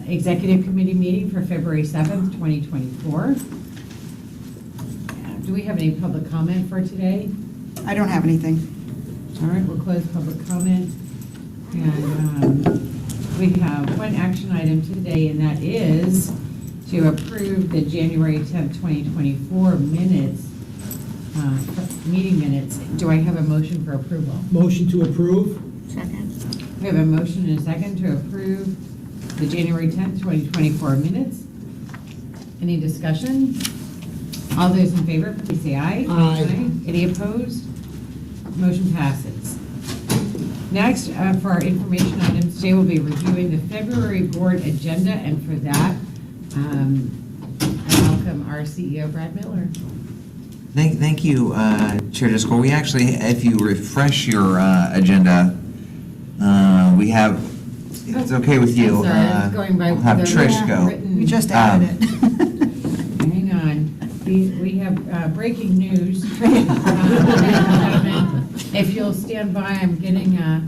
Executive Committee meeting for February 7th, 2024. Do we have any public comment for today? I don't have anything. All right, we'll close public comment. And we have one action item today, and that is to approve the January 10th, 2024 minutes, meeting minutes. Do I have a motion for approval? Motion to approve? Second. We have a motion and a second to approve the January 10th, 2024 minutes. Any discussion? All those in favor, please say aye. Aye. Any opposed? Motion passes. Next, for our information items, today we'll be reviewing the February board agenda, and for that, I welcome our CEO, Brad Miller. Thank you, Chair Driscoll. We actually, if you refresh your agenda, we have, if it's okay with you, I'm sorry, I was going by we'll have the Trish go. written- We just added it. Hang on. We have breaking news. If you'll stand by, I'm getting a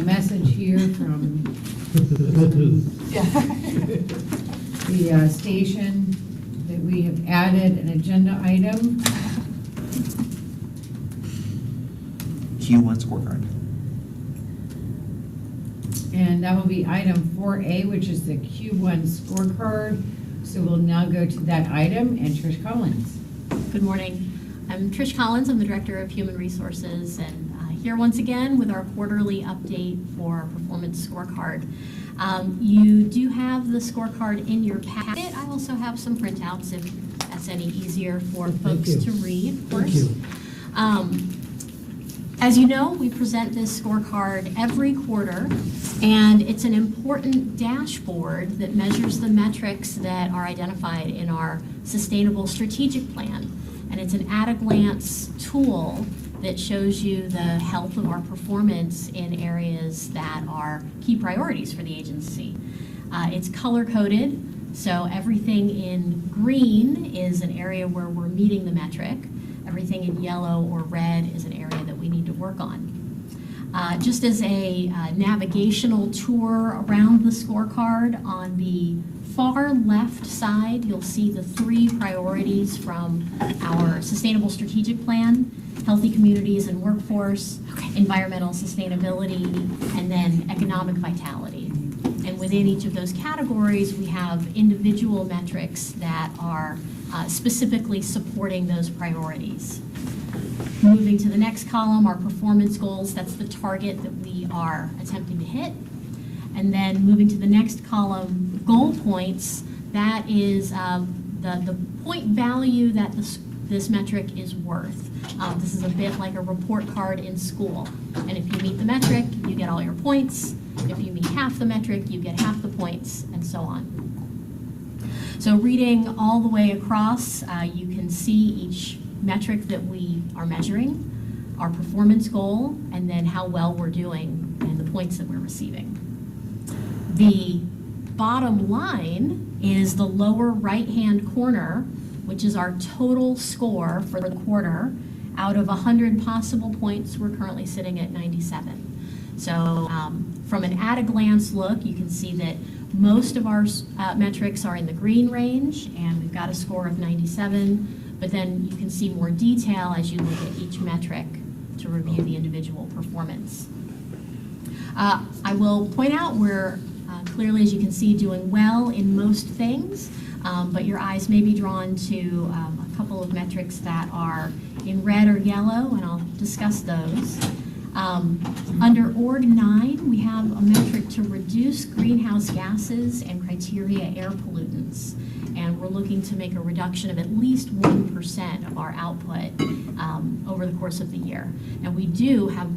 message here from the station that we have added an agenda item. Q1 scorecard. And that will be item 4A, which is the Q1 scorecard. So we'll now go to that item, and Trish Collins. Good morning. I'm Trish Collins. I'm the Director of Human Resources, and here once again with our quarterly update for our performance scorecard. You do have the scorecard in your packet. I also have some printouts if that's any easier for folks to read, of course. As you know, we present this scorecard every quarter, and it's an important dashboard that measures the metrics that are identified in our Sustainable Strategic Plan. And it's an at-a-glance tool that shows you the health of our performance in areas that are key priorities for the agency. It's color-coded, so everything in green is an area where we're meeting the metric. Everything in yellow or red is an area that we need to work on. Just as a navigational tour around the scorecard, on the far left side, you'll see the 3 priorities from our Sustainable Strategic Plan: healthy communities and workforce, environmental sustainability, and then economic vitality. And within each of those categories, we have individual metrics that are specifically supporting those priorities. Moving to the next column, our performance goals, that's the target that we are attempting to hit. And then moving to the next column, goal points, that is the point value that this metric is worth. This is a bit like a report card in school. And if you meet the metric, you get all your points. If you meet half the metric, you get half the points, and so on. So reading all the way across, you can see each metric that we are measuring, our performance goal, and then how well we're doing and the points that we're receiving. The bottom line is the lower right-hand corner, which is our total score for the quarter. Out of 100 possible points, we're currently sitting at 97. So from an at-a-glance look, you can see that most of our metrics are in the green range, and we've got a score of 97, but then you can see more detail as you look at each metric to review the individual performance. I will point out we're clearly, as you can see, doing well in most things, but your eyes may be drawn to a couple of metrics that are in red or yellow, and I'll discuss those. Under Org 9, we have a metric to reduce greenhouse gases and criteria air pollutants. And we're looking to make a reduction of at least 1% of our output over the course of the year. And we do have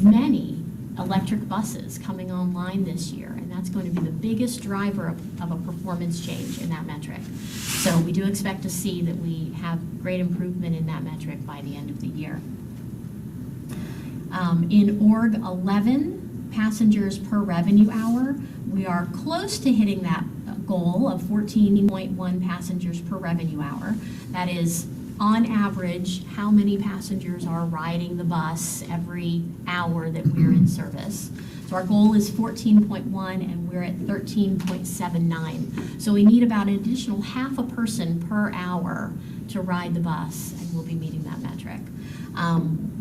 many electric buses coming online this year, and that's going to be the biggest driver of a performance change in that metric. So we do expect to see that we have great improvement in that metric by the end of the year. In Org 11, passengers per revenue hour, we are close to hitting that goal of 14.1 passengers per revenue hour. That is, on average, how many passengers are riding the bus every hour that we're in service. So our goal is 14.1 and we're at 13.79. So we need about an additional half a person per hour to ride the bus, and we'll be meeting that metric.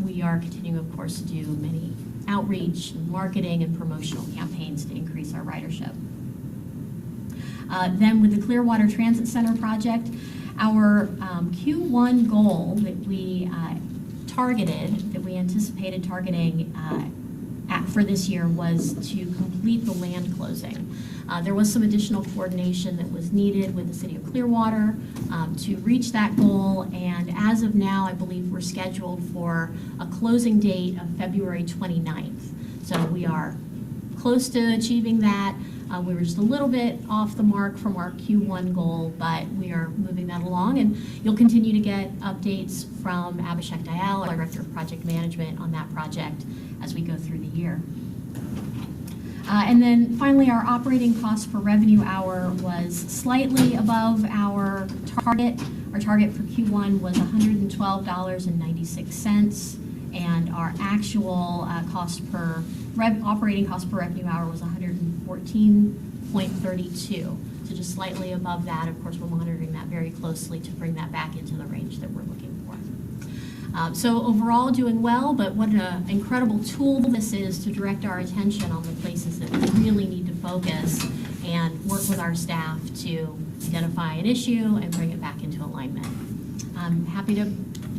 We are continuing, of course, to do many outreach, marketing, and promotional campaigns to increase our ridership. Then with the Clearwater Transit Center project, our Q1 goal that we targeted, that we anticipated targeting for this year was to complete the land closing. There was some additional coordination that was needed with the City of Clearwater to reach that goal, and as of now, I believe we're scheduled for a closing date of February 29th. So we are close to achieving that. We were just a little bit off the mark from our Q1 goal, but we are moving that along, and you'll continue to get updates from Abhishek Dayal, our Director of Project Management, on that project as we go through the year. And then finally, our operating cost per revenue hour was slightly above our target. Our target for Q1 was $112.96, and our actual operating cost per revenue hour was $114.32. So just slightly above that. Of course, we're monitoring that very closely to bring that back into the range that we're looking for. So overall, doing well, but what an incredible tool this is to direct our attention on the places that we really need to focus and work with our staff to identify an issue and bring it back into alignment. I'm happy to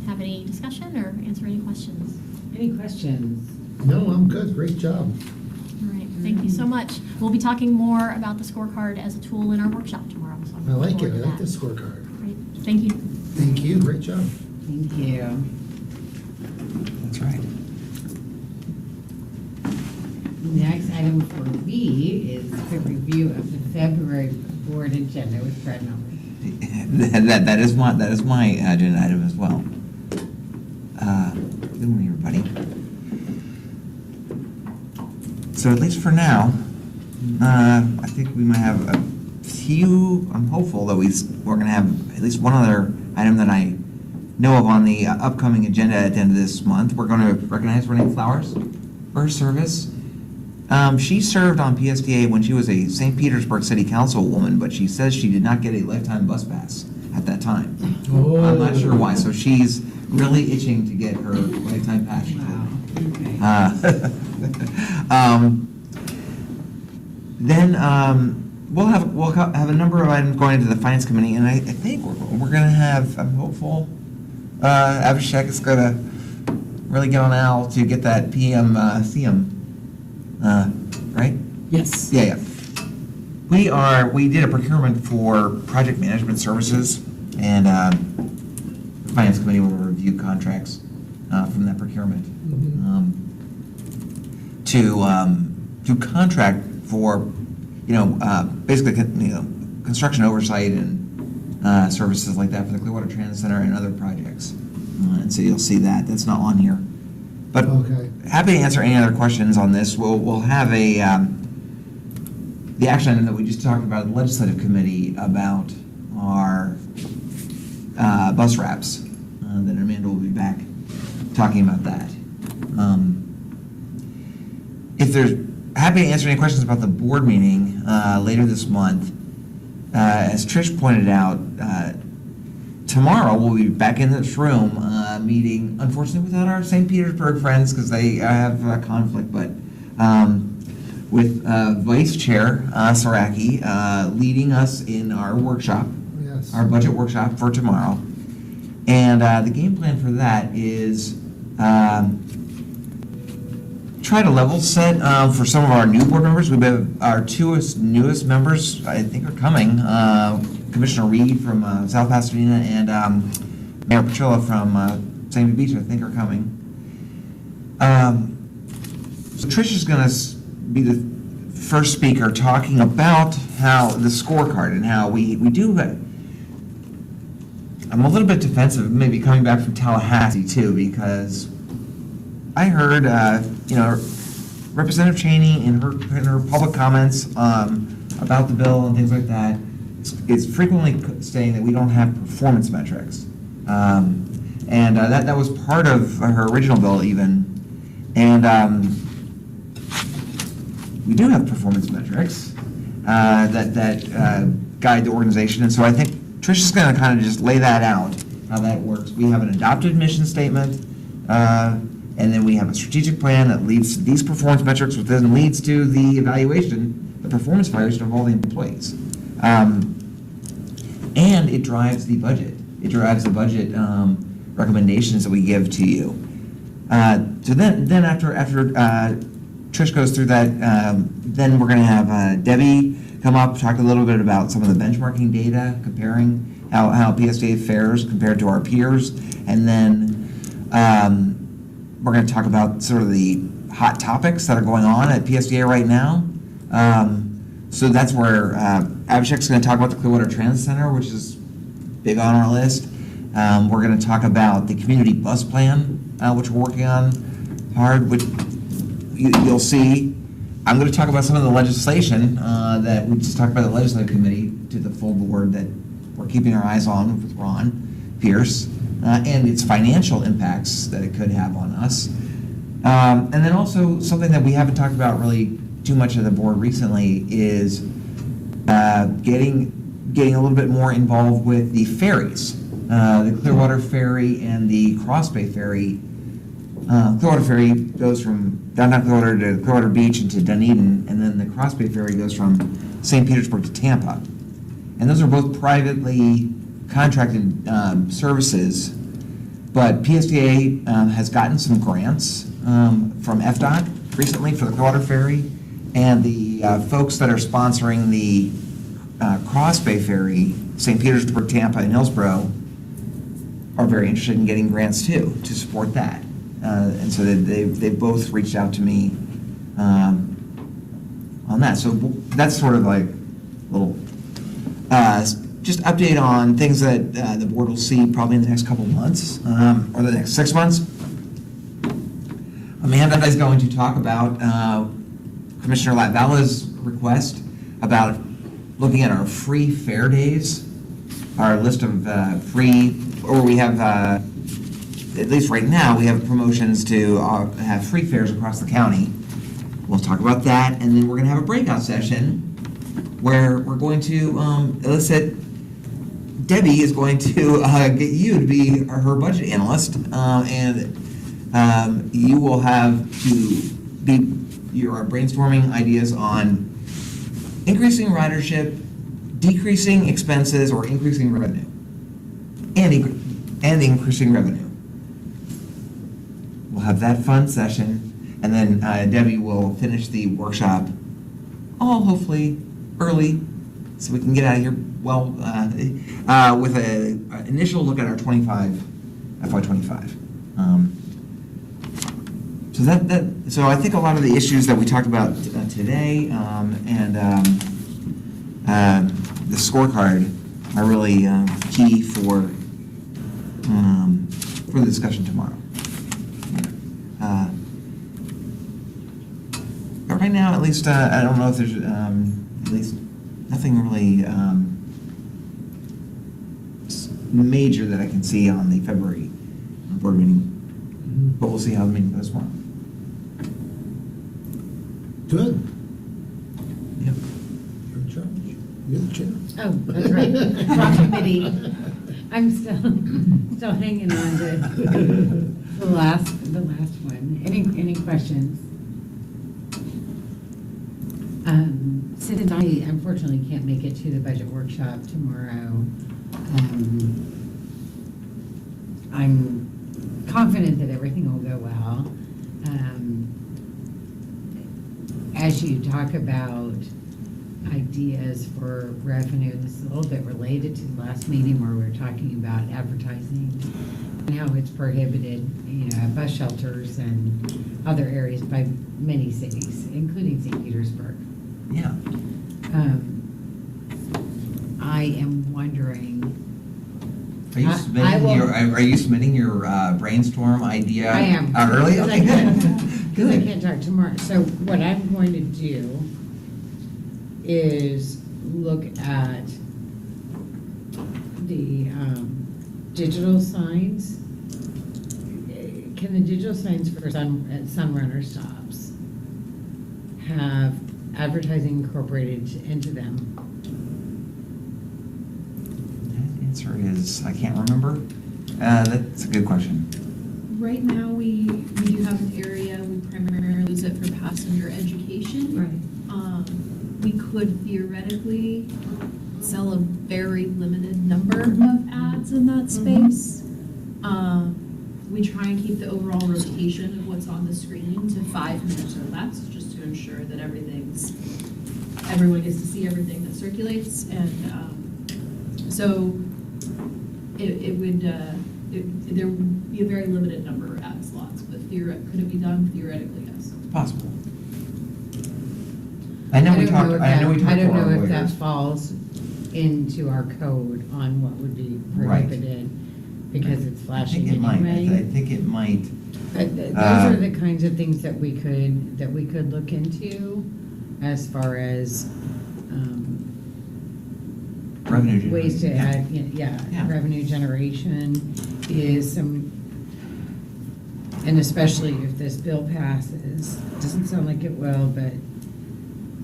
have any discussion or answer any questions. Any questions? No, I'm good. Great job. All right, thank you so much. We'll be talking more about the scorecard as a tool in our workshop tomorrow. So I'm I like looking it. I forward like to the that. scorecard. Great, thank you. Thank you. Great job. Thank you. That's right. The next item for B is the review of the February board agenda with Fred Miller. That is my agenda item as well. Good morning, everybody. So at least for now, I think we might have a few. I'm hopeful that we're going to have at least one other item that I know of on the upcoming agenda at the end of this month. We're going to recognize Renee Flowers for her service. She served on PSDA when she was a St. Petersburg City Council woman, but she says she did not get a lifetime bus pass at that time. Oh. I'm not sure why. So she's really itching to get her lifetime pass. Wow, okay. Then we'll have a number of items going into the Finance Committee, and I think we're going to have, I'm hopeful, Abhishek is going to really get on Al to get that CM, right? Yes. Yeah. We did a procurement for project management services, and the Finance Committee will review contracts from that procurement to contract for, basically, construction oversight and services like that for the Clearwater Transit Center and other projects. And so you'll see that. That's not on here. But Okay. happy to answer any other questions on this. We'll have the action item that we just talked about in the Legislative Committee about our bus wraps. Then Amanda will be back talking about that. If there's happy to answer any questions about the board meeting later this month. As Trish pointed out, tomorrow we'll be back in this room meeting, unfortunately without our St. Petersburg friends because they have a conflict, but with Vice Chair Saraki leading us in our workshop, Yes. our budget workshop for tomorrow. And the game plan for that is try to level set for some of our new board members. We have our two newest members, I think, are coming. Commissioner Reed from South Pasadena and Mayor Petrillo from Sandy Beach, I think, are coming. So Tricia's going to be the first speaker talking about how the scorecard and how we do it. I'm a little bit defensive, maybe coming back from Tallahassee too, because I heard, Representative Cheney in her public comments about the bill and things like that is frequently saying that we don't have performance metrics, and that was part of her original bill even, and we do have performance metrics that guide the organization, and so I think Tricia's going to kind of just lay that out, how that works. We have an adopted mission statement, and then we have a strategic plan that leads to these performance metrics, which then leads to the evaluation, the performance evaluation of all the employees. And it drives the budget. It drives the budget recommendations that we give to you. So then after Trish goes through that, then we're going to have Debbie come up, talk a little bit about some of the benchmarking data, comparing how PSDA fares compared to our peers, and then we're going to talk about sort of the hot topics that are going on at PSDA right now. So that's where Abhishek's going to talk about the Clearwater Transit Center, which is big on our list. We're going to talk about the community bus plan, which we're working on hard, which you'll see. I'm going to talk about some of the legislation that we just talked about the legislative committee to the full board that we're keeping our eyes on with Ron Pierce and its financial impacts that it could have on us. And then also something that we haven't talked about really too much of the board recently is getting a little bit more involved with the ferries, the Clearwater Ferry and the Cross Bay Ferry. Clearwater Ferry goes from downtown Clearwater to Clearwater Beach and to Dunedin, and then the Cross Bay Ferry goes from St. Petersburg to Tampa. And those are both privately contracted services, but PSDA has gotten some grants from FDOT recently for the Clearwater Ferry, and the folks that are sponsoring the Cross Bay Ferry, St. Petersburg, Tampa, and Hillsborough, are very interested in getting grants too to support that. And so they've both reached out to me on that. So that's sort of like a little just update on things that the board will see probably in the next couple of months or the next 6 months. Amanda is going to talk about Commissioner Latvala's request about looking at our free fare days, our list of free, or we have, at least right now, we have promotions to have free fares across the county. We'll talk about that, and then we're going to have a breakout session where we're going to elicit, Debbie is going to get you to be her budget analyst, and you will have to be your brainstorming ideas on increasing ridership, decreasing expenses, or increasing revenue, and increasing revenue. We'll have that fun session, and then Debbie will finish the workshop, all hopefully early, so we can get out of here well with an initial look at our FY25. So I think a lot of the issues that we talked about today and the scorecard are really key for the discussion tomorrow. But right now, at least, I don't know if there's at least nothing really major that I can see on the February board meeting. But we'll see how the meeting goes tomorrow. Good. Yep. You're in charge. You're the chair. Oh, that's right. Rock committee. I'm still hanging on to the last one. Any questions? Since I unfortunately can't make it to the budget workshop tomorrow, I'm confident that everything will go well. As you talk about ideas for revenue, this is a little bit related to the last meeting where we were talking about advertising and how it's prohibited, at bus shelters and other areas by many cities, including St. Petersburg. Yeah. I am wondering. Are you submitting your brainstorm idea? I am. Early? Because Okay, good. Because I can't talk tomorrow. So what I'm going to do is look at the digital signs. Can the digital signs for Sunrunner stops have advertising incorporated into them? The answer is, I can't remember. That's a good question. Right now, we do have an area, we primarily use it for passenger education. We could theoretically sell a very limited number of ads in that space. We try and keep the overall rotation of what's on the screen to 5 minutes or less, just to ensure that everyone gets to see everything that circulates. And so there would be a very limited number of ad slots, but could it be done? Theoretically, yes. Possible. I know we talked to I don't know our if that lawyers. falls into our code on what would be Right. prohibited, because it's I flashing think it might. I anyway. think it might. But those are the kinds of things that we could look into as far as Revenue ways to generation, add, Yeah. revenue generation is some, and especially if this bill passes, doesn't sound like it will, but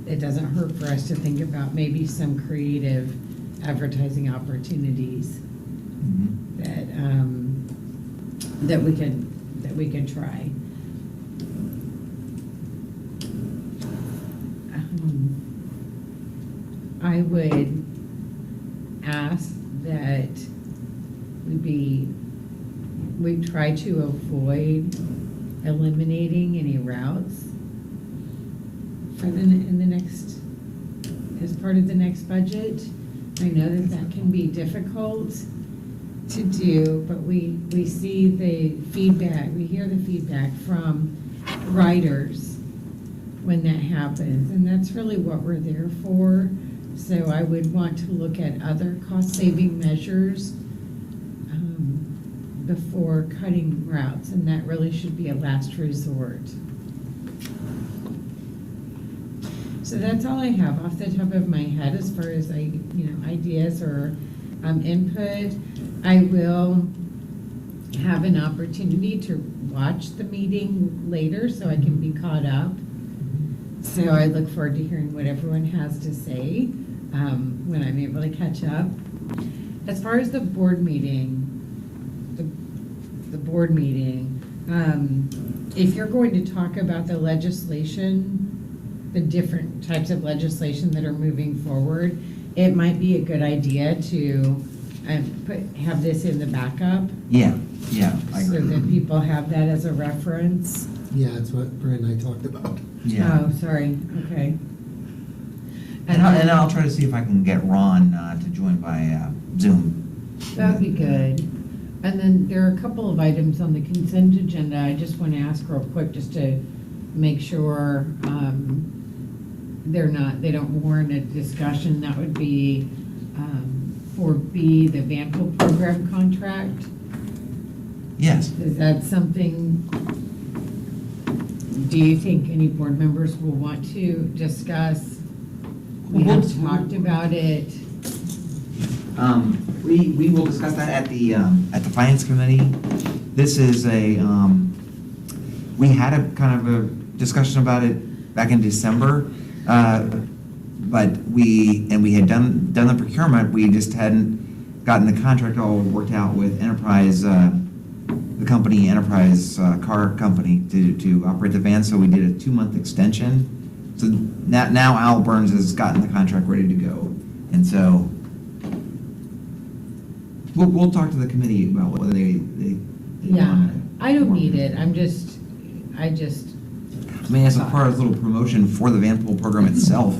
it doesn't hurt for us to think about maybe some creative advertising opportunities Mhm. that we can try. I would ask that we try to avoid eliminating any routes in the next, as part of the next budget. I know that can be difficult to do, but we see the feedback, we hear the feedback from writers when that happens, and that's really what we're there for. So I would want to look at other cost-saving measures before cutting routes, and that really should be a last resort. So that's all I have off the top of my head as far as ideas or input. I will have an opportunity to watch the meeting later so I can be caught up. So I look forward to hearing what everyone has to say when I'm able to catch up. As far as the board meeting, if you're going to talk about the legislation, the different types of legislation that are moving forward, it might be a good idea to have this in the backup. Yeah, I So agree. that people have that as a reference. Yeah, that's what Brent and I talked about. Yeah. Oh, sorry, okay. And I'll try to see if I can get Ron to join by Zoom. That'd be good. And then there are a couple of items on the consent agenda. I just want to ask real quick, just to make sure they don't warrant a discussion. That would be 4B, the Vanpil program contract. Yes. Is that something, do you think any board members will want to discuss? We have talked about it. We will discuss that at the finance committee. This is we had a kind of a discussion about it back in December, but we had done the procurement, we just hadn't gotten the contract all worked out with Enterprise, the company, Enterprise Car Company, to operate the van, so we did a 2-month extension. So now Al Burns has gotten the contract ready to go, and so we'll talk to the committee about whether they Yeah, want I don't need it. I mean, as a part of a little promotion for the Vanpool program itself,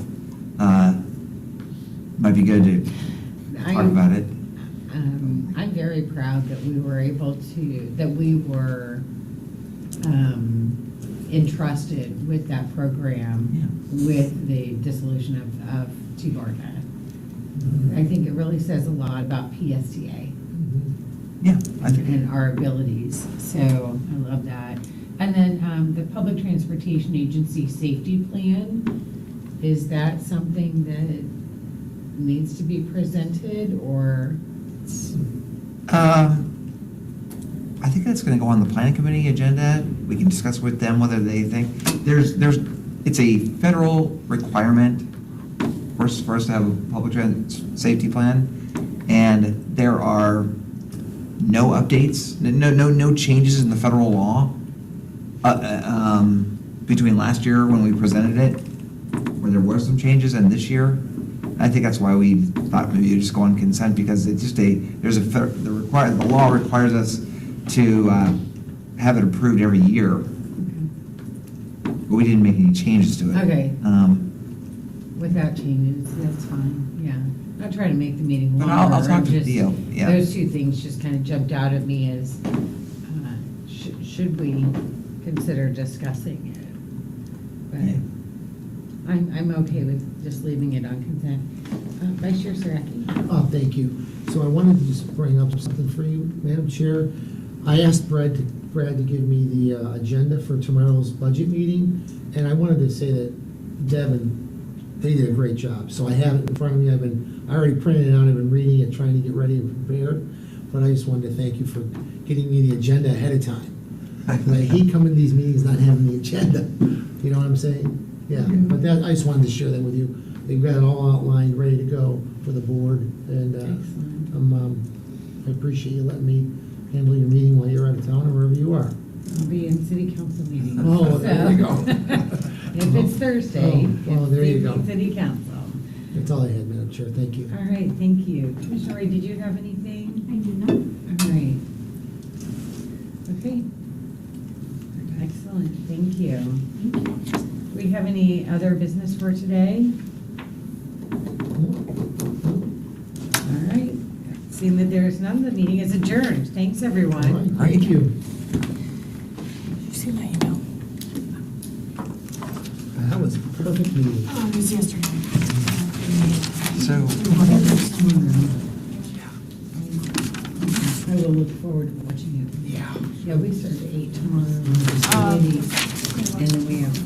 might be good to talk about it. I'm very proud that we were entrusted with that program with the dissolution of TBARTA. I think it really says a lot about PSTA Yeah, I think. and our abilities, so I love that. And then the Public Transportation Agency Safety Plan, is that something that needs to be presented, or? I think that's gonna go on the planning committee agenda. We can discuss with them whether they think, there's it's a federal requirement for us to have a public safety plan, and there are no updates, no changes in the federal law between last year when we presented it, where there were some changes, and this year. I think that's why we thought maybe you'd just go on consent, because it's just the law requires us to have it approved every year. But we didn't make any changes to it. Okay. Without changes, that's fine, yeah. I'll try to make the meeting But longer. I'll talk I'm to just- Theo, yeah. Those two things just kind of jumped out at me as, should we consider discussing it? Yeah. But I'm okay with just leaving it on consent. Vice Chair Saraki? Oh, thank you. So I wanted to just bring up something for you, Madam Chair. I asked Brad to give me the agenda for tomorrow's budget meeting, and I wanted to say that Deb and they did a great job. So I have it in front of me. I already printed it out. I've been reading it, trying to get ready and prepared. But I just wanted to thank you for getting me the agenda ahead of time. Because I hate coming to these meetings not having the agenda. You know what I'm saying? Yeah. But that, I just wanted to share that with you. They've got it all outlined, ready to go for the board. And Excellent. I appreciate you letting me handle your meeting while you're out of town or wherever you are. I'll be in city council meetings. Oh, there you so- go. If it's Thursday, Oh, there you go. it's city council. That's all I had, Madam Chair. Thank you. All right, thank you. Commissioner Ray, did you have anything? I do not. All right. Okay. Excellent, thank you. Do we have any other business for today? All right. Seeing that there is none, the meeting is adjourned. Thanks, All everyone. right, thank you. You see my email? That was a perfect meeting. Oh, it was yesterday. So, I will look forward to watching it. Yeah. Yeah, we start at 8 tomorrow. Um, And then we have